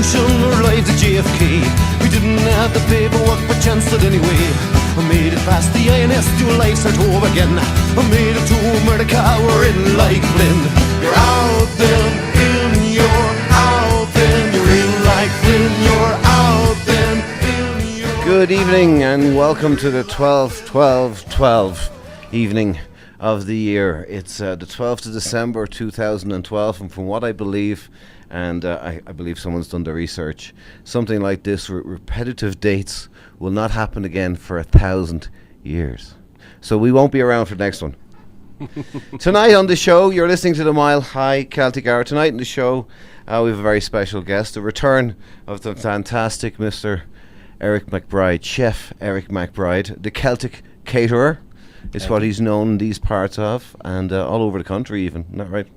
Revolution arrived at JFK. We didn't have the paperwork but chanced it anyway. I made it past the INS to a life start home again. I made it to America, we're in like Flynn. You're out then, you're out then. You're in like Flynn, you're out then, Good evening and welcome to the 12-12-12 evening of the year. It's the 12th of December 2012, and from what I believe, and I believe someone's done the research, something like this with repetitive dates will not happen again for 1,000 years. So we won't be around for the next one. Tonight on the show, you're listening to the Mile High Celtic Hour. Tonight in the show, we have a very special guest, the return of the fantastic Mr. Eric McBride, Chef Eric McBride, the Celtic Caterer is what he's known in these parts of, and all over the country even, isn't that right?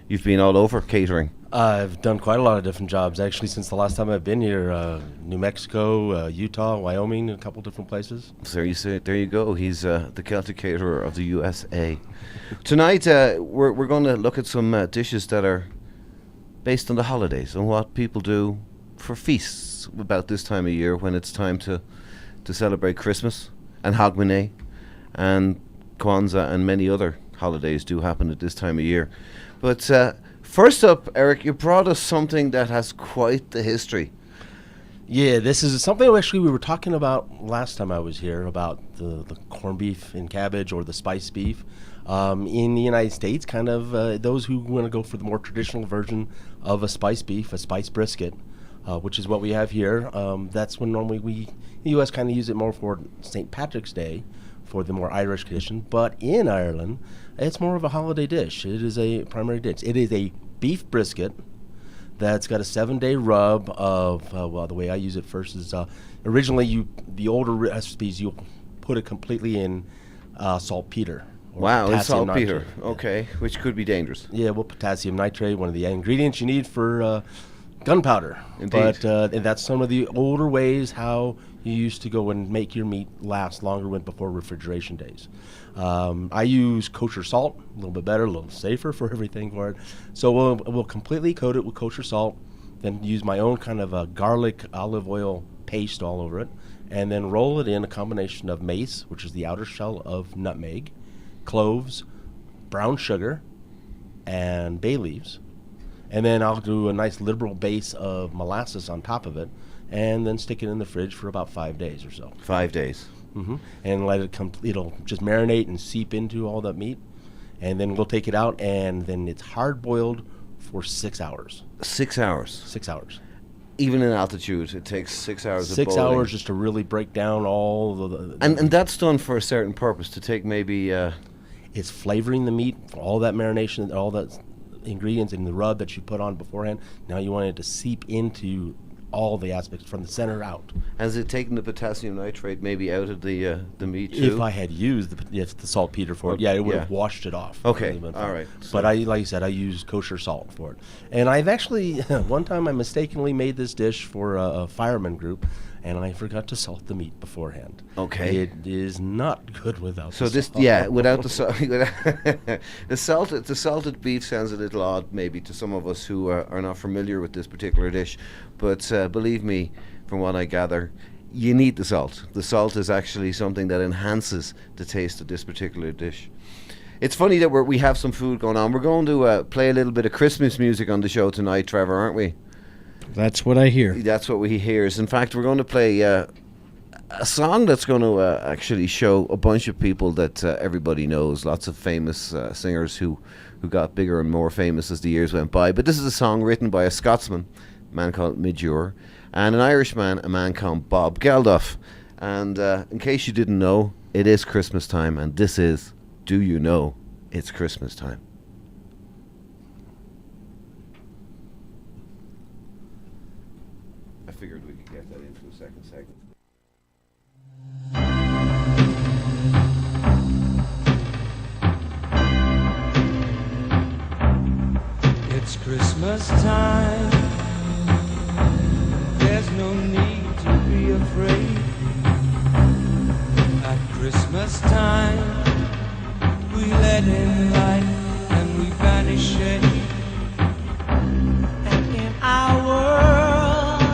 You've been all over catering. I've done quite a lot of different jobs, actually, since the last time I've been here. New Mexico, Utah, Wyoming, a couple different places. So there you go. He's the Celtic Caterer of the USA. Tonight, we're going to look at some dishes that are based on the holidays and what people do for feasts about this time of year when it's time to celebrate Christmas and Hogmanay and Kwanzaa, and many other holidays do happen at this time of year. But first up, Eric, you brought us something that has quite the history. Yeah, this is something actually we were talking about last time I was here, about the corned beef and cabbage, or the spiced beef. In the United States, kind of those who want to go for the more traditional version of a spiced beef, a spiced brisket, which is what we have here. That's when normally we, the U.S., kind of use it more for St. Patrick's Day, for the more Irish tradition. But in Ireland, it's more of a holiday dish. It is a primary dish. It is a beef brisket that's got a 7-day rub of, well, the way I use it first is, originally the older recipes, you'll put it completely in saltpeter. Wow, it's saltpeter. Nitrate. Okay, which could be dangerous. Yeah, well, potassium nitrate, one of the ingredients you need for gunpowder. Indeed. But and that's some of the older ways how you used to go and make your meat last longer before refrigeration days. I use kosher salt, a little bit better, a little safer for everything for it. So we'll completely coat it with kosher salt, then use my own kind of a garlic olive oil paste all over it, and then roll it in a combination of mace, which is the outer shell of nutmeg, cloves, brown sugar, and bay leaves. And then I'll do a nice liberal base of molasses on top of it, and then stick it in the fridge for about 5 days or so. 5 days. Mm-hmm. And let it it'll just marinate and seep into all that meat. And then we'll take it out, and then it's hard boiled for 6 hours. 6 hours? 6 hours. Even in altitude, it takes 6 hours of boiling. 6 hours just to really break down all the and that's done for a certain purpose, to take maybe... It's flavoring the meat, all that marination, all that ingredients in the rub that you put on beforehand. Now you want it to seep into all the aspects from the center out. Has it taken the potassium nitrate maybe out of the meat too? If I had used the saltpeter for it, yeah, it would have washed it off. Okay, all right. But like you said, I use kosher salt for it. And I've actually, one time I mistakenly made this dish for a fireman group, and I forgot to salt the meat beforehand. Okay. It is not good without so the salt. Yeah, without the salt. The salted beef sounds a little odd maybe to some of us who are not familiar with this particular dish, but believe me, from what I gather, you need the salt. The salt is actually something that enhances the taste of this particular dish. It's funny that we have some food going on. We're going to play a little bit of Christmas music on the show tonight, Trevor, aren't we? That's what I hear. That's what we hear. In fact, we're going to play a song that's going to actually show a bunch of people that everybody knows. Lots of famous singers who got bigger and more famous as the years went by. But this is a song written by a Scotsman, a man called Midure, and an Irishman, a man called Bob Geldof. And in case you didn't know, it is Christmas time, and this is Do You Know It's Christmas Time? I figured we could get that into a second segment. It's Christmas time. There's no need to be afraid. At Christmas time, we let in light and we banish shade. And in our world,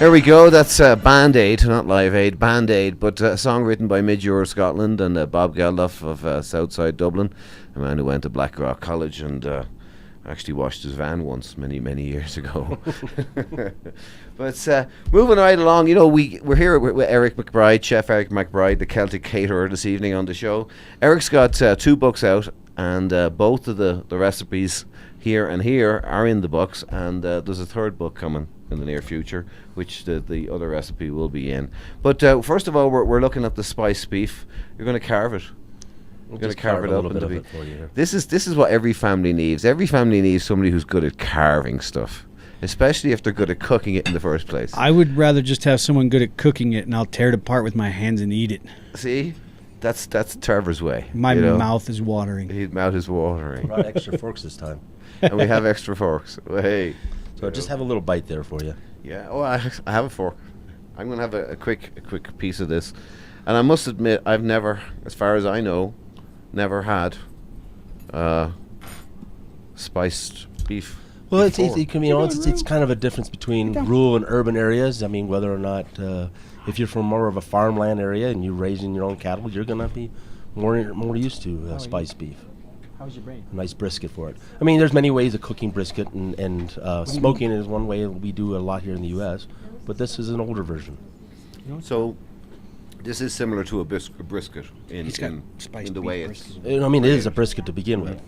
There we go. That's Band-Aid, not Live Aid, Band-Aid, but a song written by Mid-Euro Scotland and Bob Geldof of Southside Dublin, a man who went to Blackrock College and actually washed his van once many years ago. But moving right along, you know, we're here with Eric McBride, Chef Eric McBride, the Celtic Caterer, this evening on the show. Eric's got 2 books out, and both of the recipes here are in the books, and there's a 3rd book coming in the near future, which the other recipe will be in. But first of all, we're looking at the spiced beef. You're going to carve it. We're going to carve it up into beef. This is what every family needs. Every family needs somebody who's good at carving stuff, especially if they're good at cooking it in the first place. I would rather just have someone good at cooking it, and I'll tear it apart with my hands and eat it. See, that's Trevor's way. My mouth is watering. His mouth is watering. Brought extra forks this time. And we have extra forks. Well, hey. So just have a little bite there for you. Yeah. Oh, I have a fork. I'm going to have a quick piece of this. And I must admit, I've never, as far as I know, never had spiced beef. Well, it's kind of a difference between rural and urban areas. I mean, whether or not if you're from more of a farmland area and you're raising your own cattle, you're going to be more used to spiced beef. How's your brain? A nice brisket for it. I mean, there's many ways of cooking brisket, and smoking is one way we do a lot here in the U.S., but this is an older version. So this is similar to a brisket in the way it's... I mean, it is a brisket to begin with.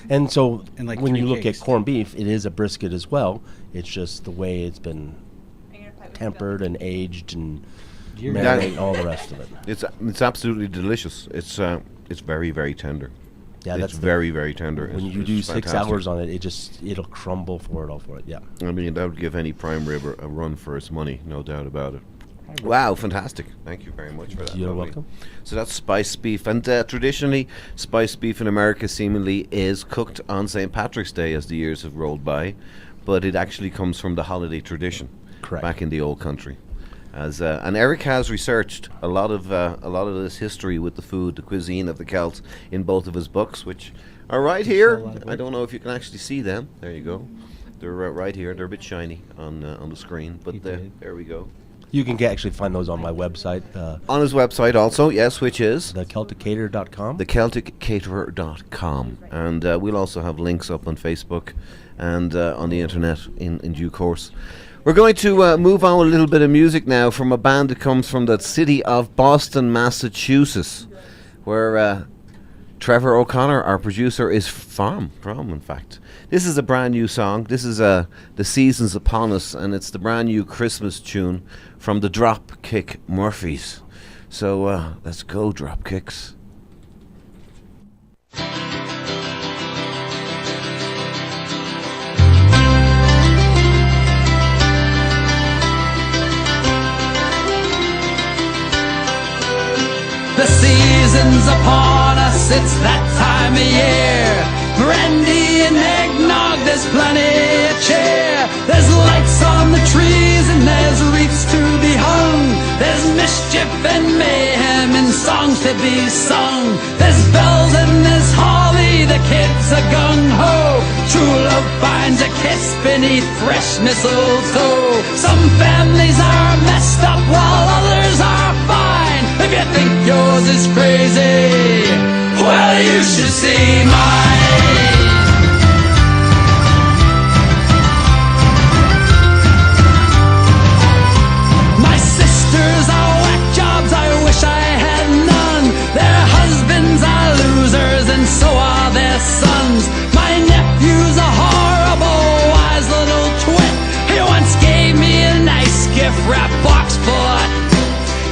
And so like when you look at corned beef, it is a brisket as well. It's just the way it's been tempered and aged and marinated and all the rest of it. It's absolutely delicious. It's very, very tender. Yeah, it's very, very tender. When you do 6 hours on it, it'll crumble for it. Yeah. I mean, that would give any prime rib a run for its money, no doubt about it. Wow, fantastic. Thank you very much for that. You're welcome. So that's spiced beef. And traditionally, spiced beef in America seemingly is cooked on St. Patrick's Day as the years have rolled by. But it actually comes from the holiday tradition. Correct. Back in the old country. And Eric has researched a lot of this history with the food, the cuisine of the Celts in both of his books, which are right here. I don't know if you can actually see them. There you go. They're right here. They're a bit shiny on the screen, but there we go. You can actually find those on my website. On his website also, yes, which is? TheCelticCaterer.com. TheCelticCaterer.com. And we'll also have links up on Facebook and on the internet in due course. We're going to move on with a little bit of music now from a band that comes from the city of Boston, Massachusetts, where Trevor O'Connor, our producer, is from, in fact. This is a brand new song. This is The Season's Upon Us, and it's the brand new Christmas tune from the Dropkick Murphys. So let's go, Dropkicks. The season's upon us, it's that time of year. Brandy and eggnog, there's plenty of cheer. There's lights on the trees and there's wreaths to be hung. There's mischief and mayhem and songs to be sung. There's bells and there's holly, the kids are gung-ho. True love finds a kiss beneath fresh mistletoe. Some families are messed up while others are fine. If you think yours is crazy, well, you should see mine. My sisters are whack jobs, I wish I had none. Their husbands are losers and so are their sons. My nephew's a horrible, wise little twit. He once gave me a nice gift wrap box full of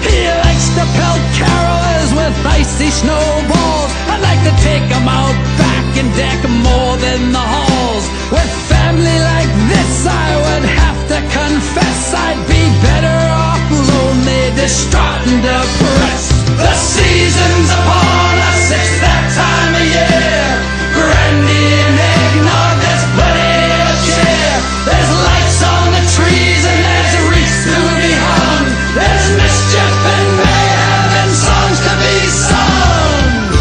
he likes to pelt carolers with icy snowballs. I'd like to take 'em out back and deck more than the halls. With family like this, I would have to confess I'd be better off lonely, distraught and depressed. The season's upon us, it's that time of year. Brandy and eggnog, there's plenty of cheer. There's lights on the trees and there's wreaths to be hung. There's mischief and mayhem and songs to be sung.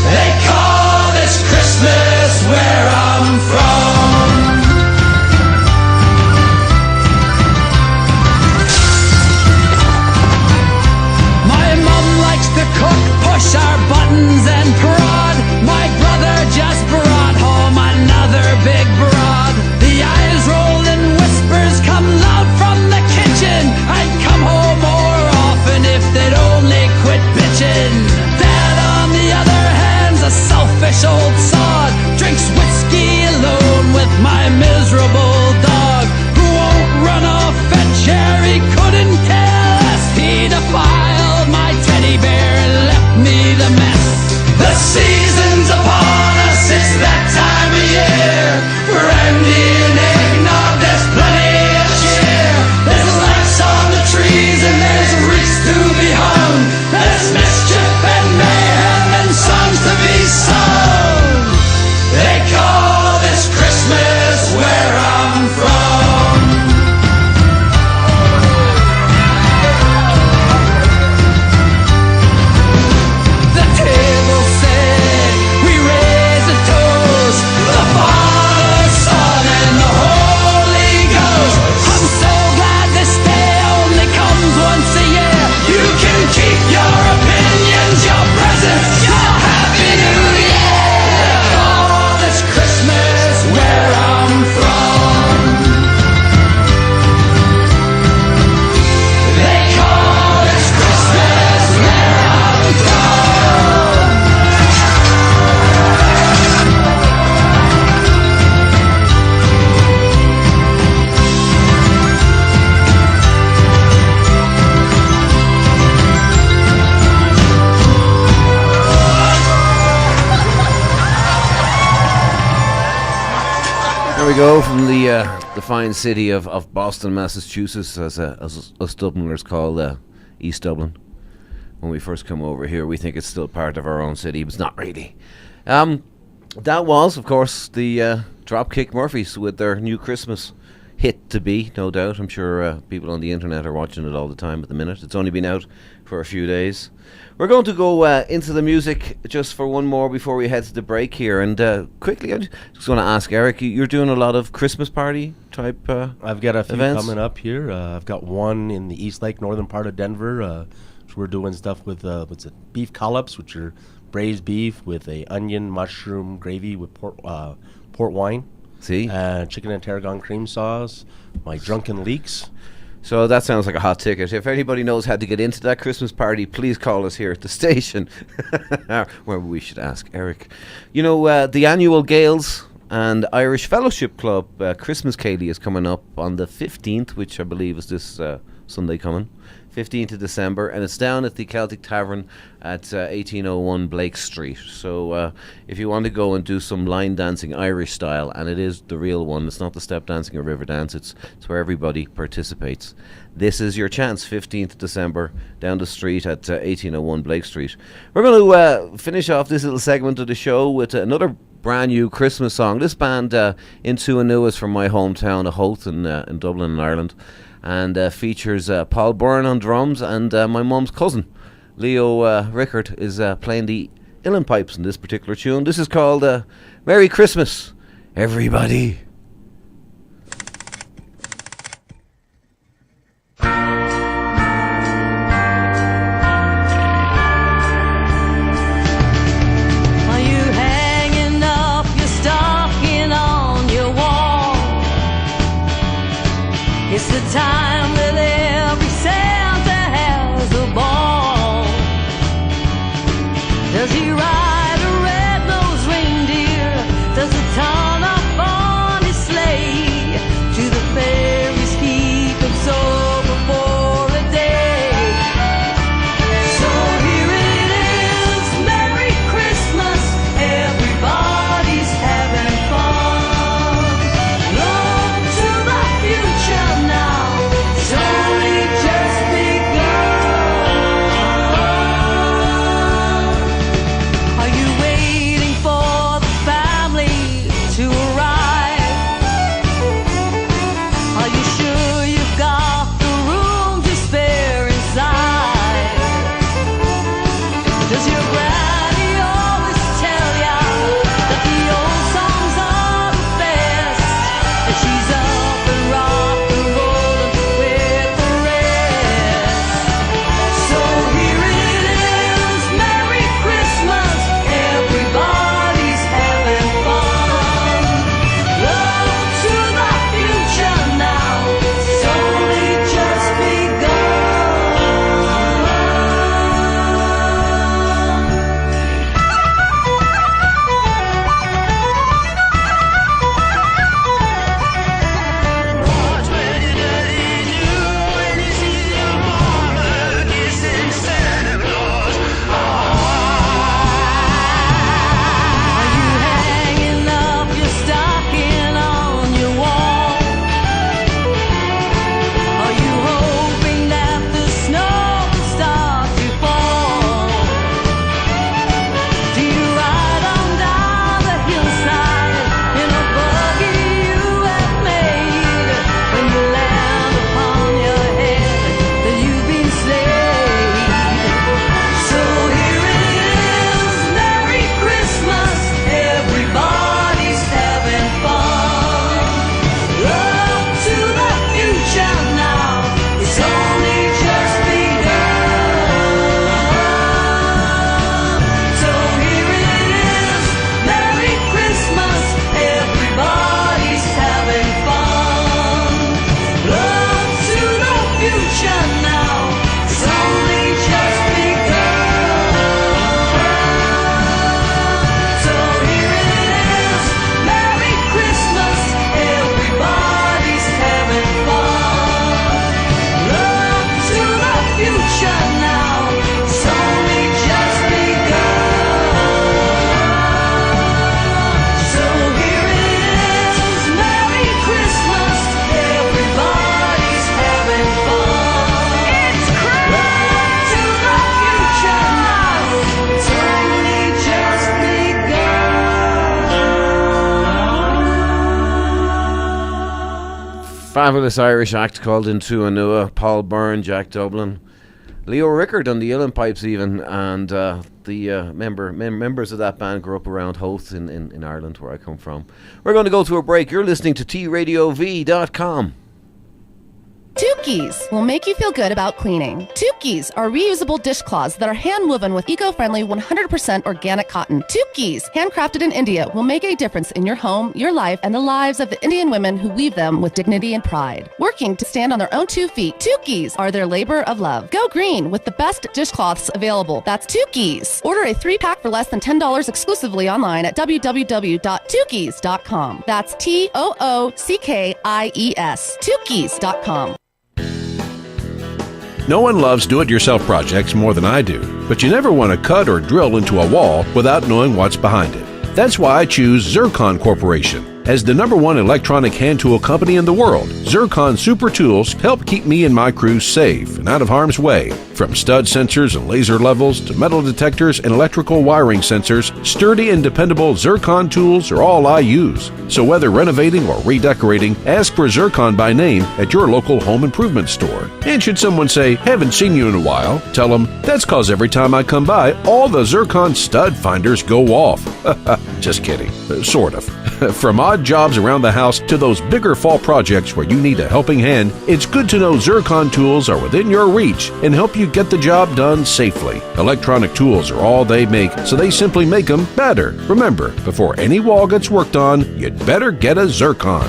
They call this Christmas where I'm from. go from the fine city of Boston, Massachusetts, as us Dubliners call East Dublin. When we first come over here, we think it's still part of our own city, but it's not really. That was, of course, the Dropkick Murphys with their new Christmas hit to be, no doubt. I'm sure people on the internet are watching it all the time at the minute. It's only been out for a few days. We're going to go into the music just for one more before we head to the break here. And quickly, I just want to ask Eric, you're doing a lot of Christmas party type I've got a few events coming up here. I've got one in the East Lake, northern part of Denver. So we're doing stuff with what's it, beef collops, which are braised beef with a onion mushroom gravy with port wine. See? Chicken and tarragon cream sauce. My drunken leeks. So that sounds like a hot ticket. If anybody knows how to get into that Christmas party, please call us here at the station. Where we should ask Eric. You know, the annual Gales and Irish Fellowship Club Christmas Ceilidh is coming up on the 15th, which I believe is this Sunday coming. 15th of December, and it's down at the Celtic Tavern at 1801 Blake Street. So if you want to go and do some line dancing Irish style, and it is the real one, it's not the step dancing or river dance, it's where everybody participates. This is your chance, 15th December, down the street at 1801 Blake Street. We're going to finish off this little segment of the show with another brand new Christmas song. This band, Into Anua, is from my hometown of Howth in Dublin, in Ireland. And features Paul Byrne on drums, and my mum's cousin, Leo Rickard, is playing the uilleann pipes in this particular tune. This is called Merry Christmas, everybody. Are you hanging up your stocking on your wall? It's the time that every Santa has a ball. Does he ride a red-nosed reindeer? Does he turn up on his sleigh? To the fairies he comes over for a day. So here it is, Merry Christmas, everybody's having fun. Look to the future now, Fabulous Irish act called Into Anua. Paul Byrne, Jack Dublin, Leo Rickard on the uilleann pipes even, and the members of that band grew up around Howth in Ireland, where I come from. We're going to go to a break. You're listening to TRadioV.com. Tukis will make you feel good about cleaning. Tukis are reusable dishcloths that are hand-woven with eco-friendly 100% organic cotton. Tukis, handcrafted in India, will make a difference in your home, your life, and the lives of the Indian women who weave them with dignity and pride. Working to stand on their own 2 feet, Tukis are their labor of love. Go green with the best dishcloths available. That's Tukis. Order a 3-pack for less than $10 exclusively online at www.tukis.com. That's TOOCKIES. Tukis.com. No one loves do-it-yourself projects more than I do, but you never want to cut or drill into a wall without knowing what's behind it. That's why I choose Zircon Corporation. As the #1 electronic hand tool company in the world, Zircon Super Tools help keep me and my crew safe and out of harm's way. From stud sensors and laser levels to metal detectors and electrical wiring sensors, sturdy and dependable Zircon tools are all I use. So whether renovating or redecorating, ask for Zircon by name at your local home improvement store. And should someone say, haven't seen you in a while, tell them, that's cause every time I come by, all the Zircon stud finders go off. Just kidding. Sort of. From odd jobs around the house to those bigger fall projects where you need a helping hand, it's good to know Zircon tools are within your reach and help you get the job done safely. Electronic tools are all they make, so they simply make them better. Remember, before any wall gets worked on, you'd better get a Zircon.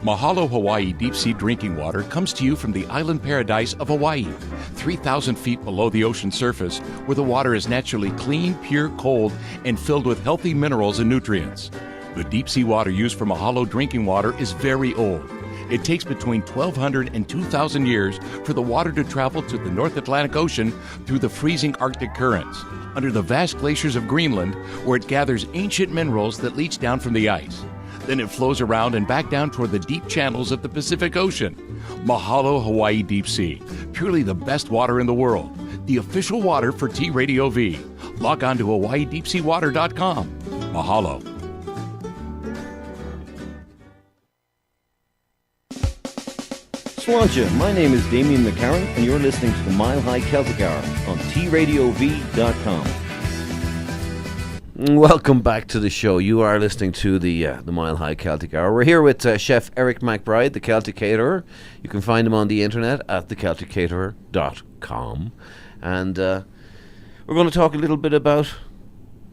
Mahalo Hawaii deep sea drinking water comes to you from the island paradise of Hawaii, 3,000 feet below the ocean surface, where the water is naturally clean, pure, cold, and filled with healthy minerals and nutrients. The deep sea water used for Mahalo drinking water is very old. It takes between 1,200 and 2,000 years for the water to travel to the North Atlantic Ocean through the freezing Arctic currents, under the vast glaciers of Greenland, where it gathers ancient minerals that leach down from the ice. Then it flows around and back down toward the deep channels of the Pacific Ocean. Mahalo Hawaii Deep Sea, purely the best water in the world. The official water for T Radio V. Log on to hawaiideepseawater.com. Mahalo. Sláinte, my name is Damien McCarran, and you're listening to the Mile High Celtic Hour on TRadioV.com. Welcome back to the show. You are listening to the Mile High Celtic Hour. We're here with Chef Eric McBride, the Celtic Caterer. You can find him on the internet at thecelticcaterer.com. And we're going to talk a little bit about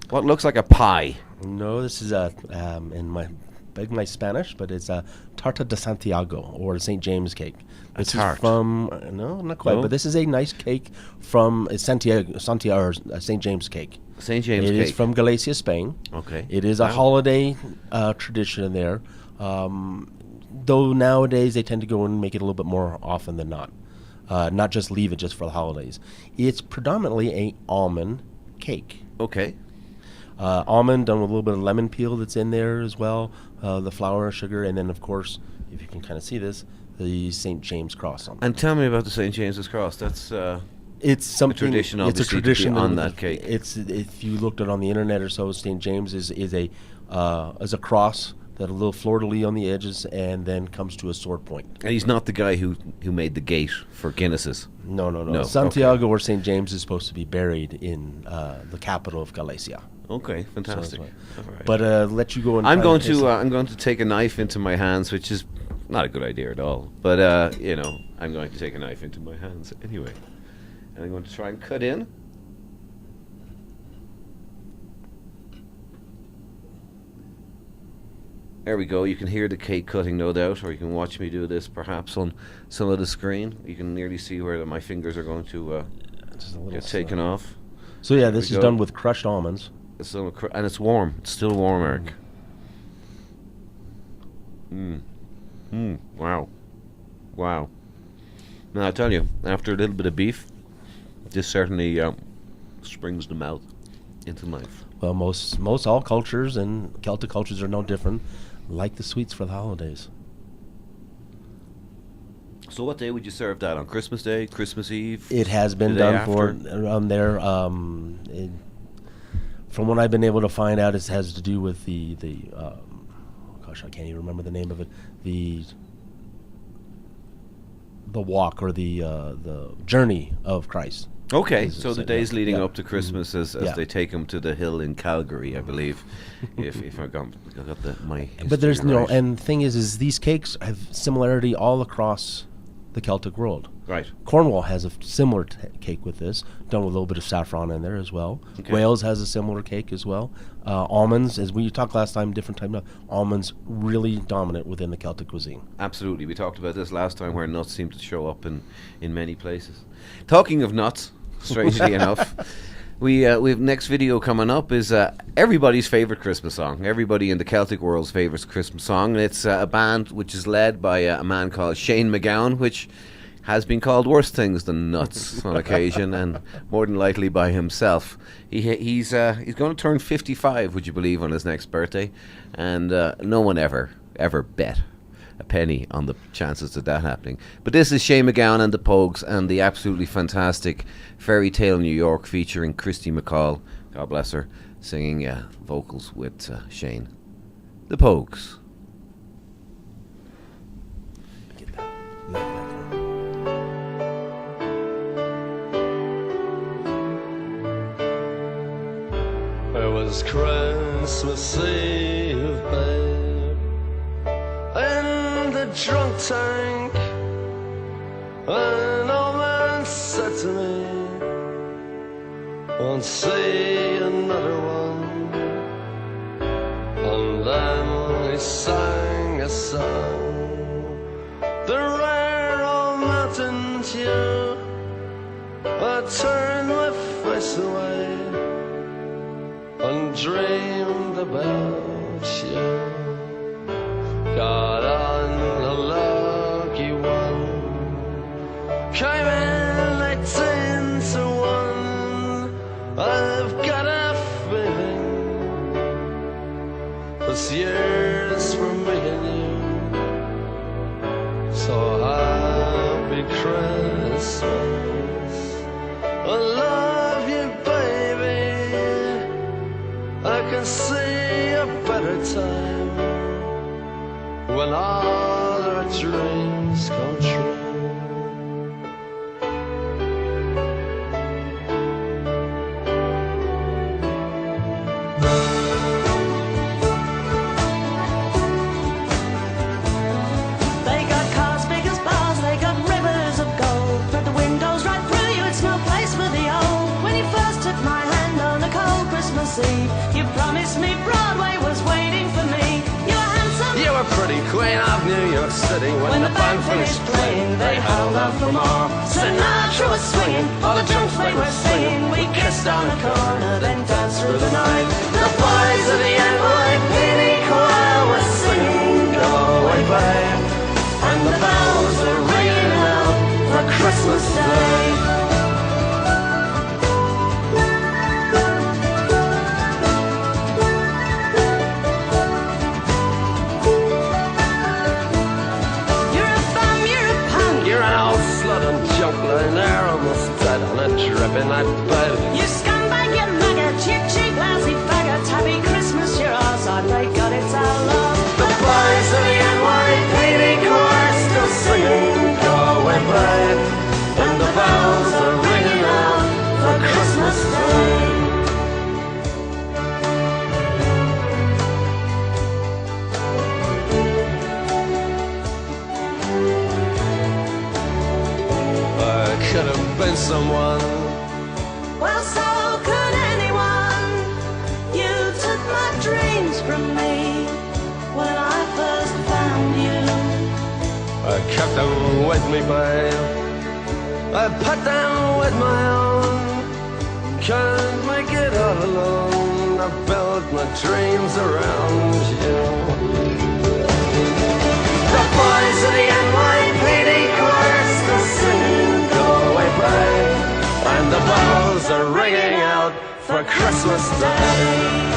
what looks like a pie. No, this is in my Spanish, but it's a tarta de Santiago, or St. James cake. This is from no, not quite, but this is a nice cake from Santiago or St. James cake. St. James cake. It is from Galicia, Spain. Okay. It is a holiday tradition there. Though nowadays they tend to go and make it a little bit more often than not. Not just leave it just for the holidays. It's predominantly a almond cake. Okay. Almond done with a little bit of lemon peel that's in there as well. The flour, sugar, and then of course, if you can kind of see this, the St. James cross on. And tell me about the St. James's cross. That's it's something. a tradition, It's a tradition on that cake. It's if you looked at it on the internet or so, St. James is a cross that a little fleur-de-lis on the edges and then comes to a sword point. And he's not the guy who made the gate for Guinnesses. No. Santiago or St. James is supposed to be buried in the capital of Galicia. Okay, fantastic. So all right. But let you go and I'm going to take a knife into my hands, which is not a good idea at all. But I'm going to take a knife into my hands anyway, and I'm going to try and cut in. There we go. You can hear the cake cutting, no doubt, or you can watch me do this perhaps on some of the screen. You can nearly see where my fingers are going to get taken off. So yeah, this is done with crushed almonds. And it's warm. It's still warm, Eric. Wow. Now I tell you, after a little bit of beef, this certainly springs the mouth into life. Well, most all cultures and Celtic cultures are no different, like the sweets for the holidays. So what day would you serve that on? Christmas Day, Christmas Eve? It has been done for around there. from what I've been able to find out, it has to do with the gosh, I can't even remember the name of it. The walk or the journey of Christ. Okay, so the days leading up to Christmas as Yeah. they take him to the hill in Calgary, I believe, if I got my But there's history right. and the thing is these cakes have similarity all across the Celtic world. Right. Cornwall has a similar cake with this, done with a little bit of saffron in there as well. Okay. Wales has a similar cake as well. Almonds, as we talked last time, different time now, almonds really dominant within the Celtic cuisine. Absolutely. We talked about this last time where nuts seem to show up in many places. Talking of nuts, strangely enough, we've next video coming up is everybody's favourite Christmas song. Everybody in the Celtic world's favourite Christmas song. And it's a band which is led by a man called Shane MacGowan, which has been called worse things than nuts on occasion, and more than likely by himself. He's going to turn 55, would you believe, on his next birthday, and no one ever bet a penny on the chances of that happening. But this is Shane MacGowan and the Pogues and the absolutely fantastic Fairy Tale New York featuring Christy McCall, God bless her, singing vocals with Shane. The Pogues. It was Christmas Eve, babe, in the drunk tank. An old man said to me, won't see another one. And then he sang a song, the rare old mountain tune. I turned my face away and dreamed about you. Got on a lucky one, came in 18 to 1. I've got a feeling this year's for me and you. So happy Christmas, I love you, baby. I can see a better time when all our dreams come true. They got cars big as bars, they got rivers of gold. Put the windows right through you, it's no place for the old. When you first took my hand on a cold Christmas Eve, you promised me Broadway was waiting for me. You were handsome, You were pretty queen of New York City. When the band finished playing, they held out for more. Sinatra was swinging, all the junk they were singing. We kissed on the corner, then danced through the night. The boys of the NYPD choir were singing Go Away Babe, and the bells were ringing out for Christmas Day. You're a bum, you're a punk. You're an old slut and junk lying there almost dead on a dripping that bed. You scumbag, you maggot, you cheap, lousy faggot. Happy Christmas, you're ours, I pray God it's our love. The boys of the NYPD choir still singing Go Away Babe, and the bells are ringing out for Christmas Day. I could have been someone. Well, so could anyone. You took my dreams from me when I first found you. I kept them with me, babe. I put them with my own. Can't make it all alone. I built my dreams around you. The boys of the NYPD choir still singing Go Away Babe, and the bells are ringing out for Christmas Day.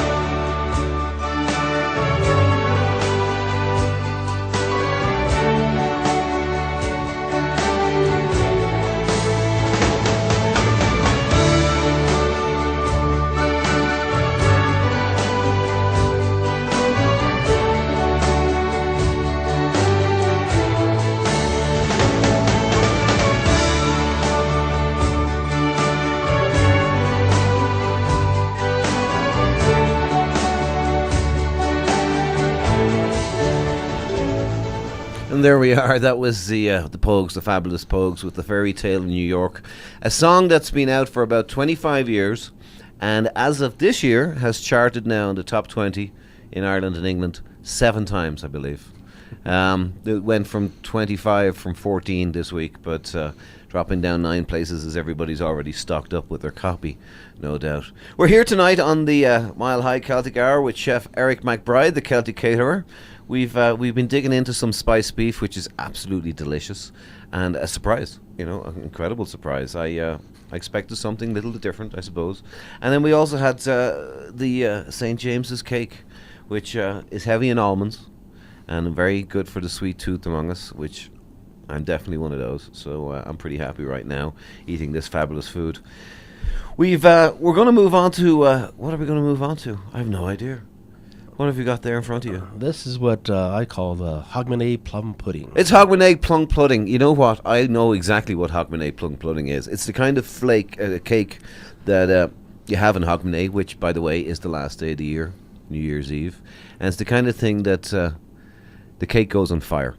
And there we are. That was the Pogues, the fabulous Pogues, with the Fairy Tale in New York. A song that's been out for about 25 years, and as of this year has charted now in the top 20 in Ireland and England 7 times, I believe. It went from 25 from 14 this week, but dropping down 9 places as everybody's already stocked up with their copy, no doubt. We're here tonight on the Mile High Celtic Hour with Chef Eric McBride, the Celtic Caterer. We've been digging into some spiced beef, which is absolutely delicious, and a surprise, an incredible surprise. I expected something a little different, I suppose. And then we also had the St. James's cake, which is heavy in almonds and very good for the sweet tooth among us, which I'm definitely one of those. So I'm pretty happy right now eating this fabulous food. We're going to move on to what are we going to move on to? I have no idea. What have you got there in front of you? This is what I call the Hogmanay plum pudding. It's Hogmanay plum pudding. You know what? I know exactly what Hogmanay plum pudding is. It's the kind of cake that you have in Hogmanay, which, by the way, is the last day of the year, New Year's Eve. And it's the kind of thing that the cake goes on fire.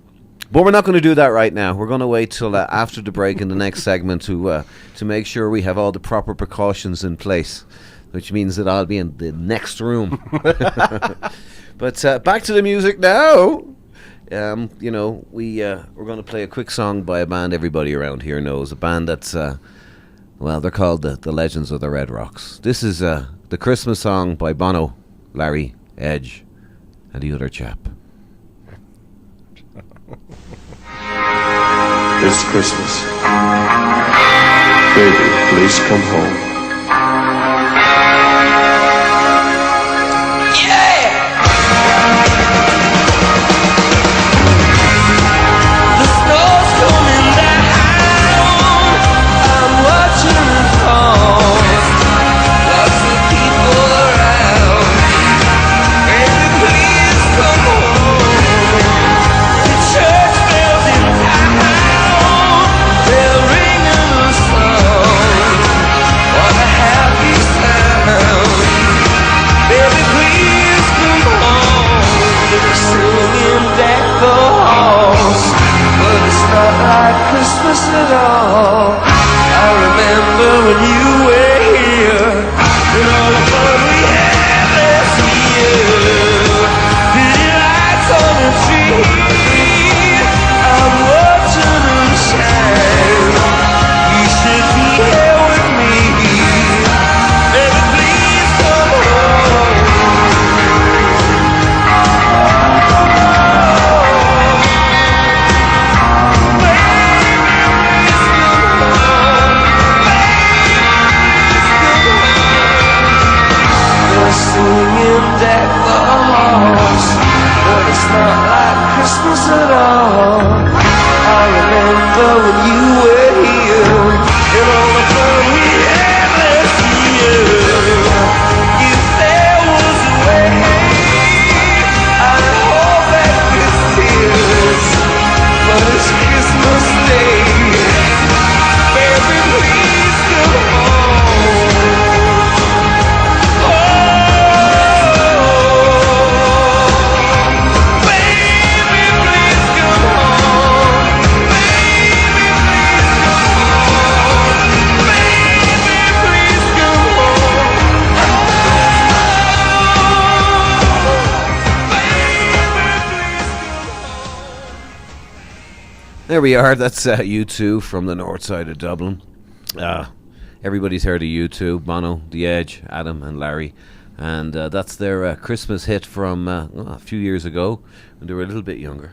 But we're not going to do that right now. We're going to wait till after the break in the next segment to make sure we have all the proper precautions in place, which means that I'll be in the next room. But back to the music now. We're going to play a quick song by a band everybody around here knows. A band that's, they're called the Legends of the Red Rocks. This is the Christmas song by Bono, Larry, Edge, and the other chap. It's Christmas. Baby, please come home. Christmas at all. I remember when you were here and all the fun we had last year. Pretty lights on the tree, I'm watching them shine. You should be here with me. Baby, please come home. Singing deck the halls, but it's not like Christmas at all. I remember when you were here and all the fun we had last year. If there was a way, I'd hold back these tears, but it's Christmas Day. Baby, please come home. There we are. That's U2 from the north side of Dublin. Everybody's heard of U2, Bono, The Edge, Adam and Larry. And that's their Christmas hit from a few years ago when they were a little bit younger.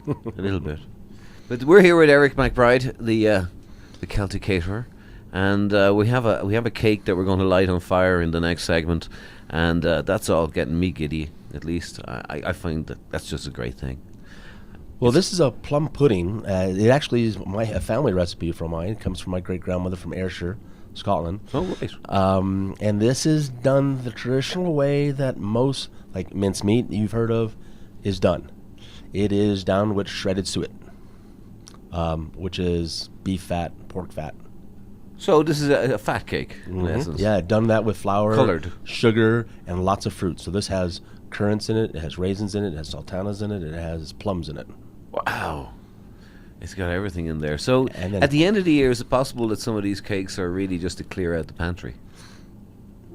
A little bit. But we're here with Eric McBride, the Celtic Caterer. And we have a cake that we're going to light on fire in the next segment. And that's all getting me giddy, at least. I find that's just a great thing. Well, this is a plum pudding. It actually is a family recipe from mine. It comes from my great-grandmother from Ayrshire, Scotland. Oh, right. And this is done the traditional way that most, like mincemeat you've heard of, is done. It is done with shredded suet, which is beef fat, pork fat. So this is a fat cake, in essence. Yeah, done that with flour, Colored. sugar, and lots of fruit. So this has currants in it, it has raisins in it, it has sultanas in it, it has plums in it. Wow. It's got everything in there. So And then- at the end of the year, is it possible that some of these cakes are really just to clear out the pantry?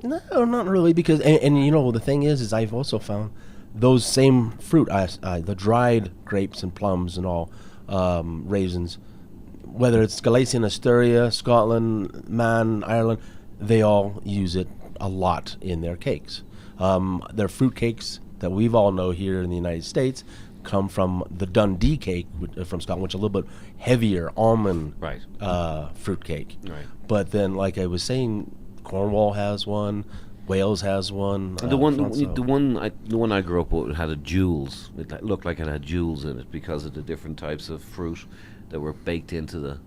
No, not really, because and you know the thing is I've also found those same fruit, the dried grapes and plums and all, raisins, whether it's Galician, Asturia, Scotland, Man, Ireland, they all use it a lot in their cakes. Their fruit cakes that we've all know here in the United States come from the Dundee cake from Scotland, which is a little bit heavier almond Right. Fruit cake. Right. But then, like I was saying, Cornwall has one, Wales has one. And the one I grew up with had a jewels. It looked like it had jewels in it because of the different types of fruit that were baked into the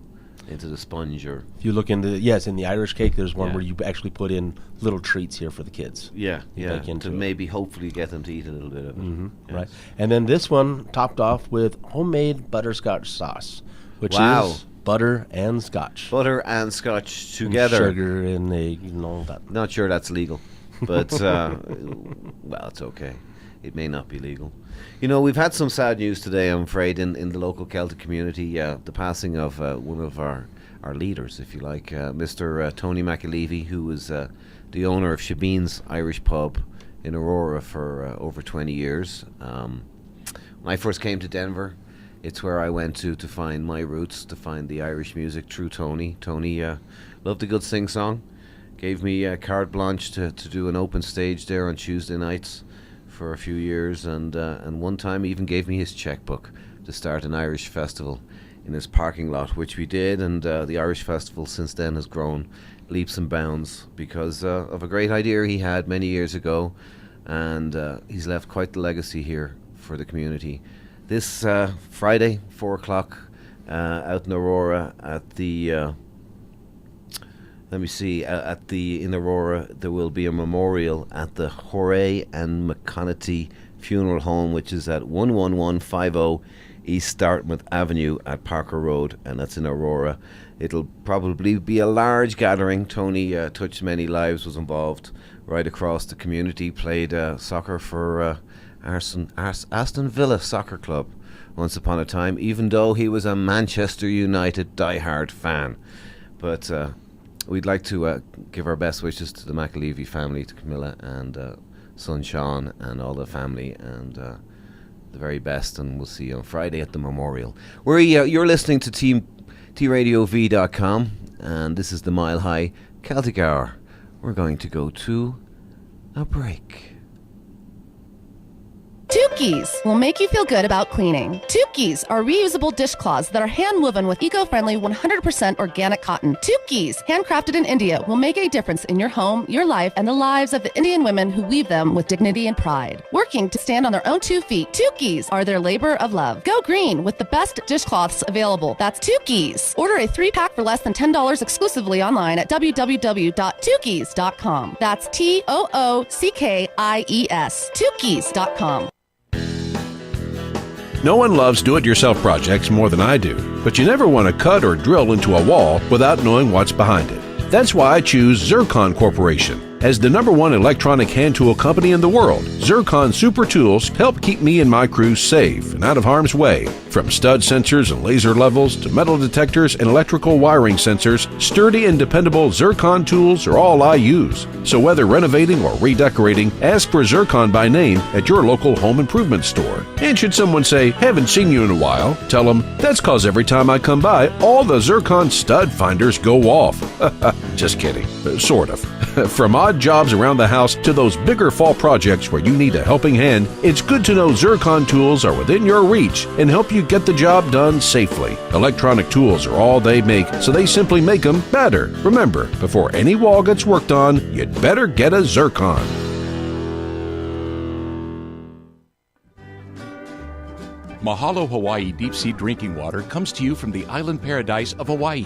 sponge. Or If you look in the Irish cake, there's one Yeah. where you actually put in little treats here for the kids. yeah, bake into to it. maybe hopefully get them to eat a little bit of it. Yes. Right. And then this one topped off with homemade butterscotch sauce, which Wow. is butter and scotch. Butter and scotch And together. sugar and egg and all that. Not sure that's legal, but well, it's okay. It may not be legal. You know, we've had some sad news today, I'm afraid, in the local Celtic community. The passing of one of our leaders, if you like, Mr. Tony McAlevey, who was the owner of Shabeen's Irish Pub in Aurora for over 20 years. When I first came to Denver, it's where I went to find my roots, to find the Irish music through Tony. Tony loved a good sing-song, gave me carte blanche to do an open stage there on Tuesday nights for a few years, and one time he even gave me his checkbook to start an Irish festival in his parking lot, which we did, and the Irish festival since then has grown leaps and bounds because of a great idea he had many years ago, and he's left quite the legacy here for the community. This Friday, 4 o'clock, out in Aurora at the in Aurora, there will be a memorial at the Horay and McConaughey Funeral Home, which is at 11150 East Dartmouth Avenue at Parker Road, and that's in Aurora. It'll probably be a large gathering. Tony touched many lives, was involved right across the community, played soccer for Aston Villa Soccer Club once upon a time, even though he was a Manchester United diehard fan. But we'd like to give our best wishes to the McAlevey family, to Camilla and son Sean and all the family, and the very best, and we'll see you on Friday at the memorial. You're listening to TRadioV.com, and this is the Mile High Celtic Hour. We're going to go to a break. Tukis will make you feel good about cleaning. Tukis are reusable dishcloths that are hand-woven with eco-friendly 100% organic cotton. Tukis, handcrafted in India, will make a difference in your home, your life, and the lives of the Indian women who weave them with dignity and pride. Working to stand on their own 2 feet, Tukis are their labor of love. Go green with the best dishcloths available. That's Tukis. Order a 3-pack for less than $10 exclusively online at www.tukis.com. That's TOOCKIES. Tukis.com. No one loves do-it-yourself projects more than I do, but you never want to cut or drill into a wall without knowing what's behind it. That's why I choose Zircon Corporation. As the #1 electronic hand tool company in the world, Zircon Super Tools help keep me and my crew safe and out of harm's way. From stud sensors and laser levels to metal detectors and electrical wiring sensors, sturdy and dependable Zircon tools are all I use. So whether renovating or redecorating, ask for Zircon by name at your local home improvement store. And should someone say, haven't seen you in a while, tell them, that's cause every time I come by, all the Zircon stud finders go off. Just kidding. Sort of. From odd jobs around the house to those bigger fall projects where you need a helping hand, it's good to know Zircon tools are within your reach and help you get the job done safely. Electronic tools are all they make, so they simply make them better. Remember, before any wall gets worked on, you'd better get a Zircon. Mahalo Hawaii deep sea drinking water comes to you from the island paradise of Hawaii,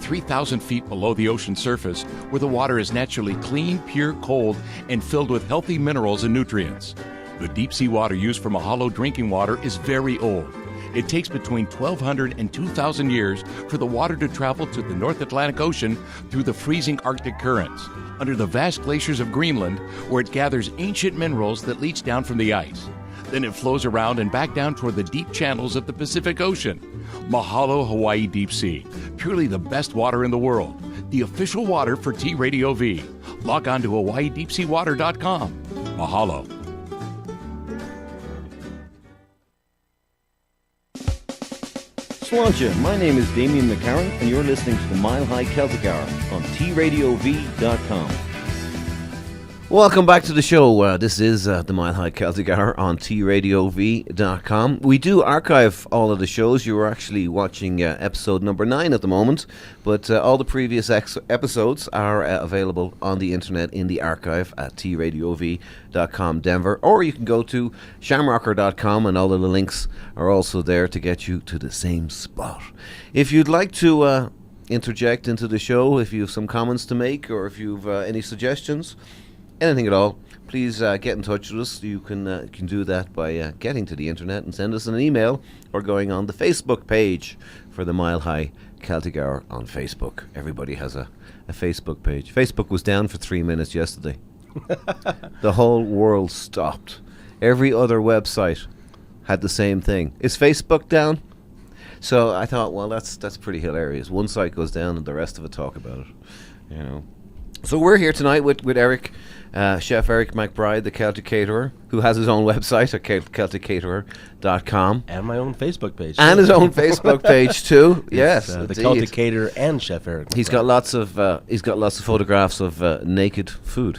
3,000 feet below the ocean surface, where the water is naturally clean, pure, cold, and filled with healthy minerals and nutrients. The deep sea water used for Mahalo drinking water is very old. It takes between 1,200 and 2,000 years for the water to travel to the North Atlantic Ocean through the freezing Arctic currents, under the vast glaciers of Greenland, where it gathers ancient minerals that leach down from the ice. Then it flows around and back down toward the deep channels of the Pacific Ocean. Mahalo Hawaii Deep Sea. Purely the best water in the world. The official water for T Radio V. Log on to hawaiideepseawater.com. Mahalo. Sláinte, my name is Damien McCarran, and you're listening to the Mile High Celtic Hour on TRadioV.com. Welcome back to the show. This is the Mile High Celtic Hour on TRadioV.com. We do archive all of the shows. You're actually watching episode number 9 at the moment, but all the previous episodes are available on the internet in the archive at TRadioV.com Denver, or you can go to shamrocker.com, and all of the links are also there to get you to the same spot. If you'd like to interject into the show, if you have some comments to make, or if you've any suggestions, anything at all, please get in touch with us. You can do that by getting to the internet and send us an email, or going on the Facebook page for the Mile High Celtic Hour on Facebook. Everybody has a Facebook page. Facebook was down for 3 minutes yesterday. The whole world stopped. Every other website had the same thing. Is Facebook down? So I thought, well, that's pretty hilarious. One site goes down and the rest of it talk about it. You know. So we're here tonight with Eric, Chef Eric McBride, the Celtic Caterer, who has his own website at CelticCaterer.com. And my own Facebook page. And his own Facebook page too. Yes, the Celtic Caterer and Chef Eric McBride. He's got lots of photographs of naked food.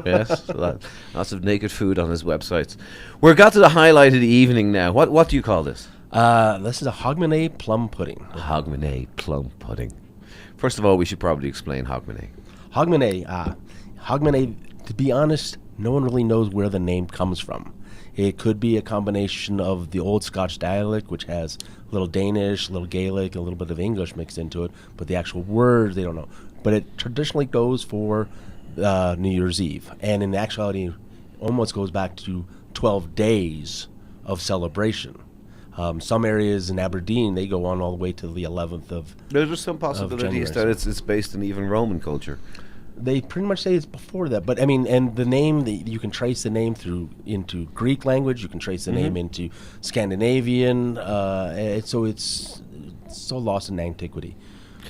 Yes, lots of naked food on his websites. We've got to the highlight of the evening now. What do you call this? This is a hogmanay plum pudding. Hogmanay plum pudding. First of all, we should probably explain hogmanay. Hogmanay, to be honest, no one really knows where the name comes from. It could be a combination of the old Scotch dialect, which has a little Danish, a little Gaelic, a little bit of English mixed into it, but the actual words, they don't know. But it traditionally goes for New Year's Eve, and in actuality, almost goes back to 12 days of celebration. Some areas in Aberdeen, they go on all the way to the 11th of There's some possibilities that it's based in even Roman culture. They pretty much say it's before that, but I mean, and the name, you can trace the name into Greek language, you can trace the name into Scandinavian, so it's so lost in antiquity.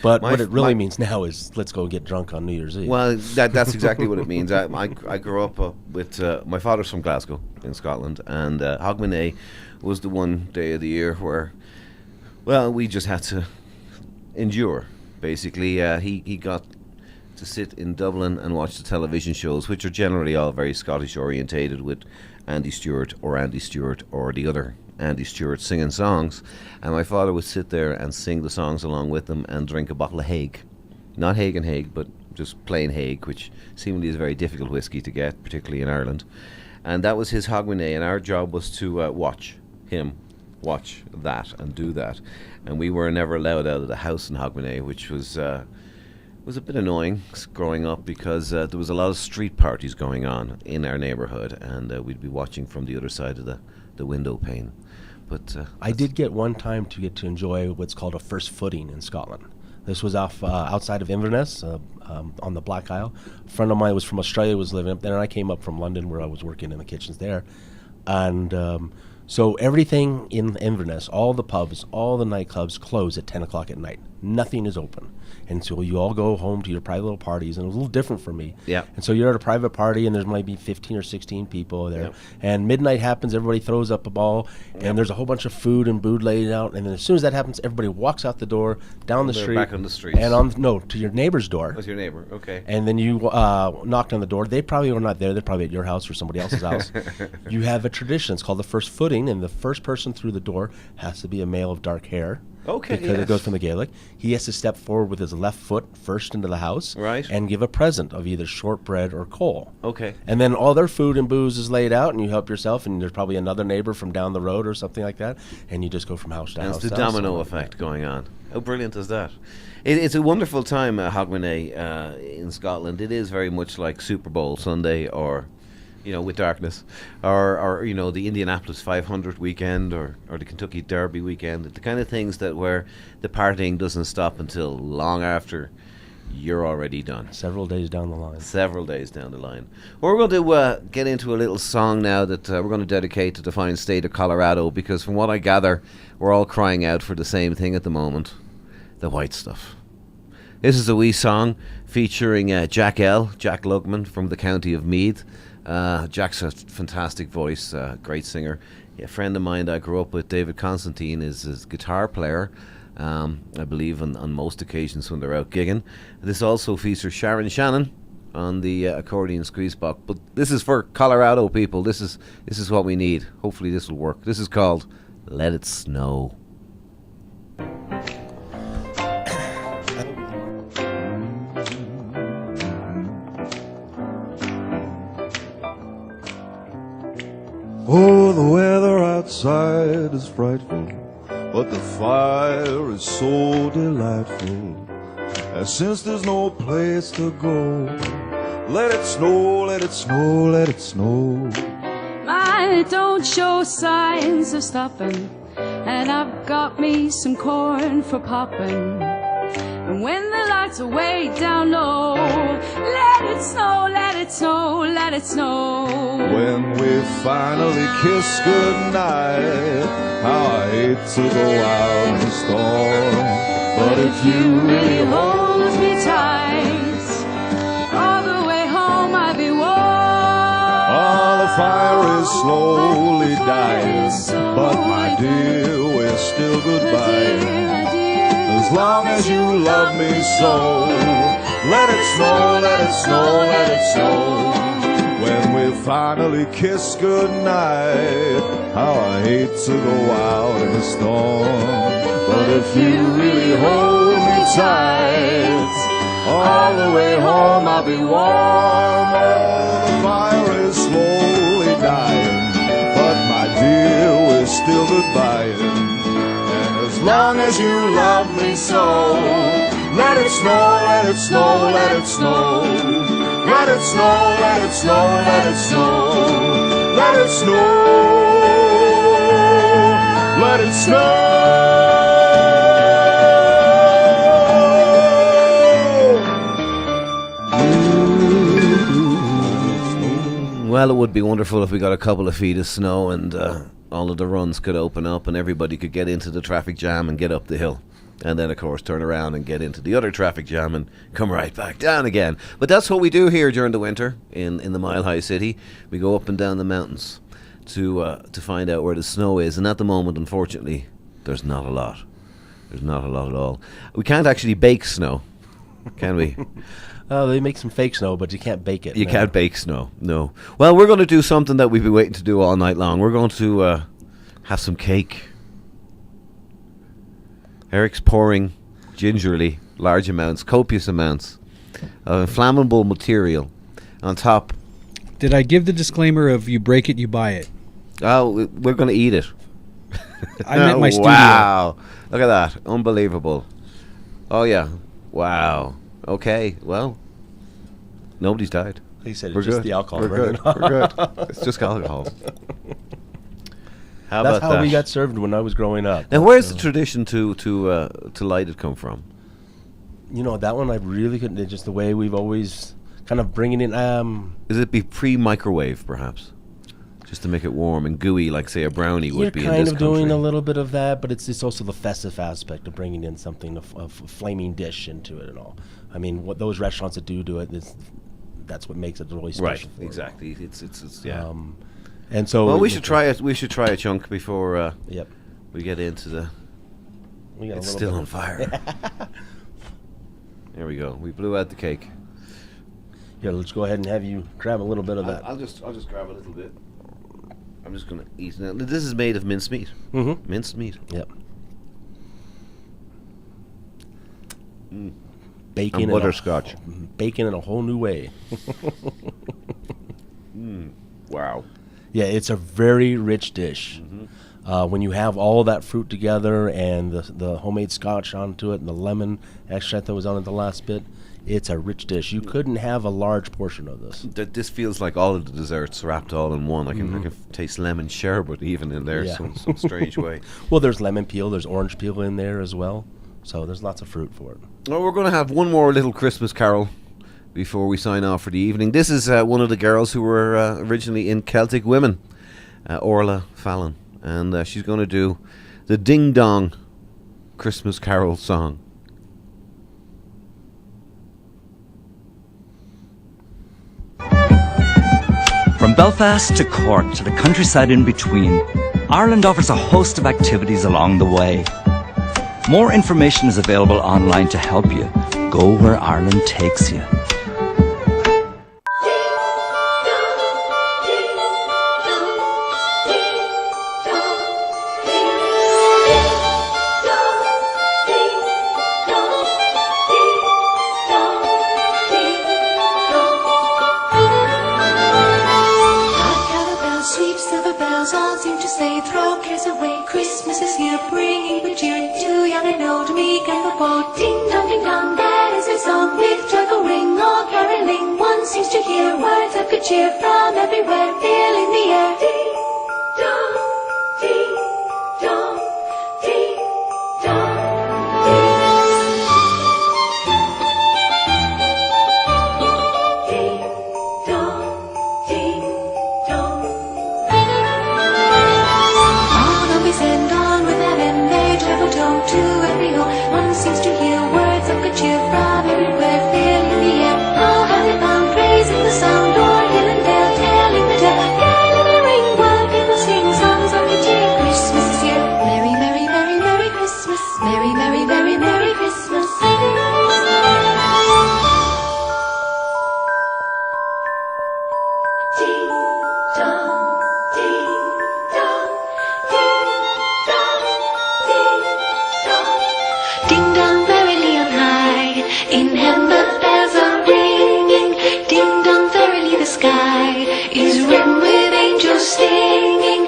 But what it really means now is let's go get drunk on New Year's Eve. Well, that's exactly what it means. I grew up with my father's from Glasgow in Scotland, and Hogmanay was the one day of the year where, well, we just had to endure. Basically, he got to sit in Dublin and watch the television shows, which are generally all very Scottish orientated, with Andy Stewart or the other Andy Stewart singing songs, and my father would sit there and sing the songs along with them and drink a bottle of Hague. Not Hague and Hague, but just plain Hague, which seemingly is a very difficult whiskey to get, particularly in Ireland. And that was his Hogmanay, and our job was to watch him watch that and do that. And we were never allowed out of the house in Hogmanay, which was a bit annoying growing up, because there was a lot of street parties going on in our neighbourhood, and we'd be watching from the other side of the window pane. But I did get one time to get to enjoy what's called a first footing in Scotland. This was outside of Inverness, on the Black Isle. A friend of mine was from Australia, was living up there, and I came up from London, where I was working in the kitchens there. And so everything in Inverness, all the pubs, all the nightclubs close at 10 o'clock at night. Nothing is open. And so you all go home to your private little parties, and it was a little different for me. Yeah. And so you're at a private party, and there's might be 15 or 16 people there. Yep. And midnight happens, everybody throws up a ball, and there's a whole bunch of food and booze laid out. And then as soon as that happens, everybody walks out the door, down the street. Back on the streets. And to your neighbor's door. With your neighbor, okay. And then you knocked on the door. They probably were not there. They're probably at your house or somebody else's house. You have a tradition. It's called the first footing, and the first person through the door has to be a male of dark hair. Okay, because yes. it goes from the Gaelic. He has to step forward with his left foot first into the house, right, and give a present of either shortbread or coal. Okay. And then all their food and booze is laid out, and you help yourself, and there's probably another neighbor from down the road or something like that, and you just go from house to house. It's the domino effect going on. How brilliant is that? It's a wonderful time, Hogmanay, in Scotland. It is very much like Super Bowl Sunday, or with darkness, or the Indianapolis 500 weekend, or the Kentucky Derby weekend, the kind of things that where the partying doesn't stop until long after you're already done. Several days down the line. Several days down the line. Well, we're going to get into a little song now that we're going to dedicate to the fine state of Colorado, because from what I gather, we're all crying out for the same thing at the moment, the white stuff. This is a wee song featuring Jack Lugman from the county of Meath. Jack's a fantastic voice, great singer. A friend of mine that I grew up with, David Constantine, is his guitar player. I believe on most occasions when they're out gigging. This also features Sharon Shannon on the accordion squeeze box. But this is for Colorado people. This is what we need. Hopefully this will work. This is called Let It Snow. Oh, the weather outside is frightful, but the fire is so delightful. And since there's no place to go, let it snow, let it snow, let it snow. Mine don't show signs of stopping, and I've got me some corn for popping. And when the lights are way down low, let it snow, let it snow, let it snow. When we finally kiss goodnight, how I hate to go out in the storm. But if you really hold me tight, all the way home I'll be warm. Oh, the fire is slowly dying, but my dear, we're still goodbye. As long as you love me so, let it snow, let it snow, let it snow. When we finally kiss goodnight, how I hate to go out in the storm. But if you really hold me tight, all the way home I'll be warm. Oh, the fire is slowly dying, but my dear, we're still goodbying. As long as you love me so, let it snow, let it snow, let it snow. Let it snow, let it snow, let it snow. Let it snow, let it snow. Well, it would be wonderful if we got a couple of feet of snow and all of the runs could open up and everybody could get into the traffic jam and get up the hill. And then, of course, turn around and get into the other traffic jam and come right back down again. But that's what we do here during the winter in the Mile High City. We go up and down the mountains to find out where the snow is. And at the moment, unfortunately, there's not a lot. There's not a lot at all. We can't actually bake snow, can we? Oh, they make some fake snow, but you can't bake it. You can't bake snow, no. Well, we're going to do something that we've been waiting to do all night long. We're going to have some cake. Eric's pouring gingerly large amounts, copious amounts of inflammable material on top. Did I give the disclaimer of you break it, you buy it? Oh, we're going to eat it. I meant my studio. Wow. Look at that. Unbelievable. Oh, yeah. Wow. Okay, well, nobody's died. He said We're it's just good. the alcohol. We're good. We're good. It's just alcohol. How That's about how that? we got served when I was growing up. Now, where's the tradition to light it come from? You know, that one I really couldn't. It's just the way we've always kind of bringing in. Is it be pre-microwave, perhaps? Just to make it warm and gooey, like, say, a brownie would be in this You're kind of doing country. a little bit of that, but it's also the festive aspect of bringing in something, a flaming dish into it and all. I mean, what those restaurants that do it, that's what makes it really special. Right, exactly. It's yeah. And so, well, we should try it. We should try a chunk before yep. we get into the. It's still on fire. There we go. We blew out the cake. Yeah, let's go ahead and have you grab a little bit of that. I'll just grab a little bit. I'm just going to eat now. This is made of minced meat. Mm-hmm. Minced meat. Yep. Bacon and butterscotch. Bacon in a whole new way. Wow. Yeah, it's a very rich dish. Mm-hmm. When you have all that fruit together and the homemade scotch onto it and the lemon extract that was on it the last bit, it's a rich dish. You couldn't have a large portion of this. This feels like all of the desserts wrapped all in one. I can taste lemon sherbet even in there, some strange way. Well, there's lemon peel, there's orange peel in there as well. So there's lots of fruit for it. Well, we're going to have one more little Christmas carol before we sign off for the evening. This is one of the girls who were originally in Celtic Women, Orla Fallon, and she's going to do the Ding Dong Christmas Carol song. From Belfast to Cork to the countryside in between, Ireland offers a host of activities along the way. More information is available online to help you go where Ireland takes you. Christmas is here, bringing good cheer to young and old, meek and the bold. Ding dong, that is their song. With joyful ring, all caroling, one seems to hear words of good cheer from everywhere, filling the air. Ding dong, ding dong, ding dong, ding dong, ding dong. And on with that and they travel tone to every home. One seems to hear words of good cheer from everywhere, filling the air. Oh, how they found praising the sound, o'er hill and dale, telling the tale. Carol ring, while people sing songs of good cheer. Christmas is here. Merry, merry, merry, merry Christmas. Merry, merry, merry, merry Christmas. Ding dong, ding dong, ding dong, ding dong. Ding dong, verily on high, in heaven the bells are ringing. Ding dong, verily the sky is rimmed with angels singing.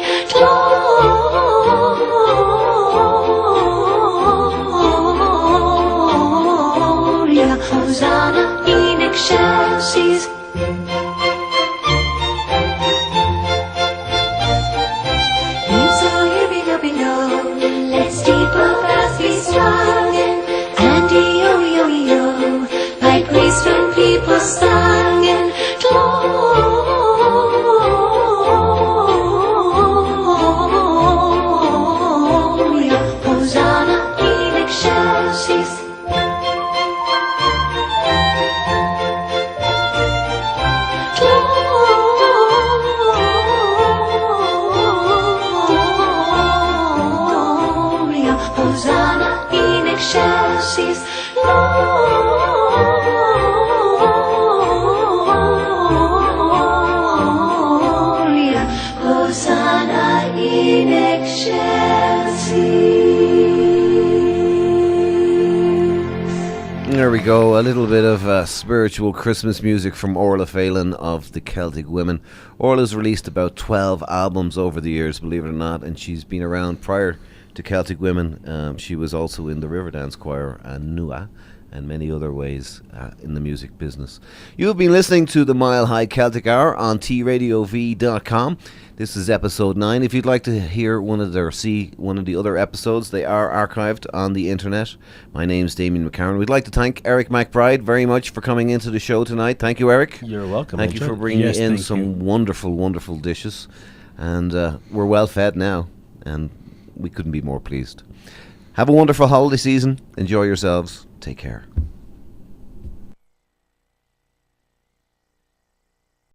Gloria, Hosanna in excelsis. Let steeple bells be swinging, and yo, like graceful people singing. Gloria, Hosanna in excelsis. Gloria, Hosanna in excelsis. Gloria, Hosanna in excelsis. There we go, a little bit of spiritual Christmas music from Orla Phelan of the Celtic Women. Orla's released about 12 albums over the years, believe it or not, and she's been around prior to Celtic Women. She was also in the Riverdance Choir and Nua and many other ways in the music business. You've been listening to the Mile High Celtic Hour on tradiov.com. This is episode 9. If you'd like to hear see one of the other episodes, they are archived on the internet. My name's Damien McCarran. We'd like to thank Eric McBride very much for coming into the show tonight. Thank you, Eric. You're welcome. Thank you for bringing in some wonderful, wonderful dishes. And we're well fed now, and we couldn't be more pleased. Have a wonderful holiday season. Enjoy yourselves. Take care.